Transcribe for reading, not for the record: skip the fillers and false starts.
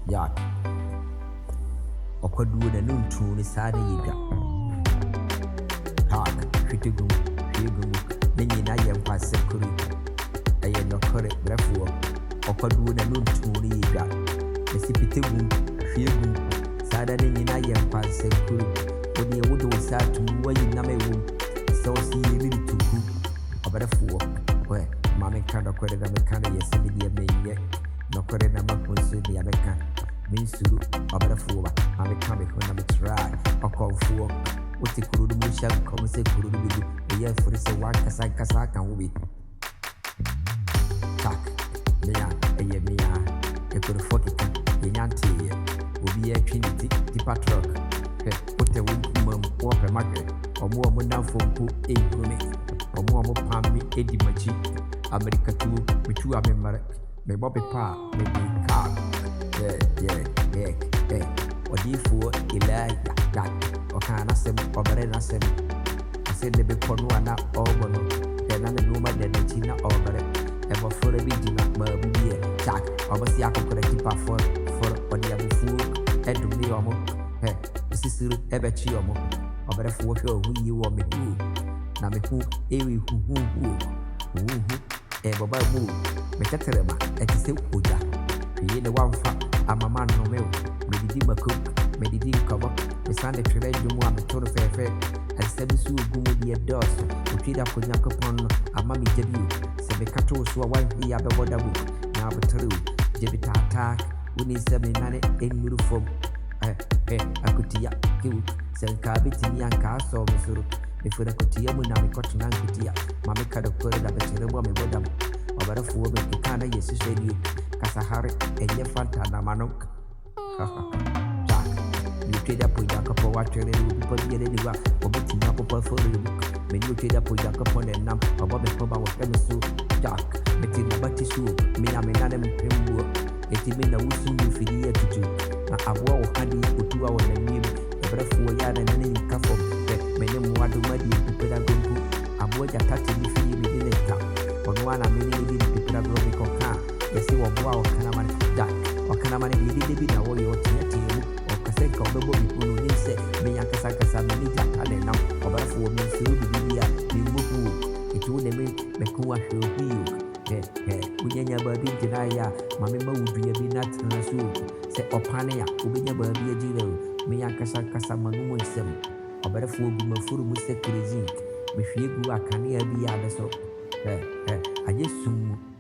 Yak. Okwadwo na nuntu ni sada yiga. Tak, fitigu, figu. Nenye na ye mpase kuri. Aye no kore brefuo. Okwadwo na nuntu ni yiga. Mesipitigu, figu. Sada nenye na ye mpase kuri. Odi ye wudu usatu mwayi na mewu. So si ye mili tuku. Brefuo. We, mame kanda kwere na mekana ye sebidi ya meye. No kore na mapunsu ni ya mekana. Minsuru, Abrafuba, Amekame, when I'm try, or call for what the Kurudu shall come say Kurudu, a year for this one Kasaka can we. Tak, Mia, a year Mia, a good forty, a yanti, will be a trinity, the patrock, put the woman, walk a market, or more down for poo, a roomie, or more palmy, Eddie Machi, America 2, with 2 American, may Bobby Pa, maybe car. Odifu Elijah that Okana sem Oberena sem. I said the Beconwana Obono, then an Numa de Tina Obere, ever for a big Baby, Jack, Obasiaco corrective for Odiabu food, Ed Miomo, Sister Ebechiomo, Obere for who you want me to. Namiku, Ewi who, Ebo Babu, Metaterema, et is Uja. He the one for a man no milk, Medidima cook, Medidim cover, the Sunday trade you want the total fair, and said the Sue Gummy a dust, who treat up with Yakapon, a mammy debut, Sebecato, so a wife be a boda book, now but true, Jebita attack, we need 79 in uniform. Akutia, Kill, Sen Cabiti and Castle, Missouri, if we could tear when I'm a cotton and Kutia, Mammy cut a quarter of a terrible bodam, or a fool with the kind of yes, Kasahari, and your Fantana Manok. Jack, you trade up with Jacopo water and you put the Ediva, or betting up for the book. When you trade up with Jacopo and Nam, or Bobby Poma was Emisu, Jack, betting the Batisu, Minaminadam Pimbo, Etimina Wusu, you feel here to do. Now I will handy put 2 hours and name, a breath for yard and any cup of many more to muddy to Pedagogu. I would attack the fee within a town. On one, I mean, the Pedagogical car. Yes, you are wow, Canaman Jack, or Canaman, you did it now, your team, or Casek of the body who say, Mayakasaka, Minita, and now, or for me, through the Biblia, the Mubu, it would make Mekua show you. Unyanya babi jinaya, Mamma would be a binat and a soup, say Opania, Ubinya babi a jilo, Mayakasaka Manu sem, or better for Bumafuru Musa Crazy, Mifigu, I can hear be other so. I just soon.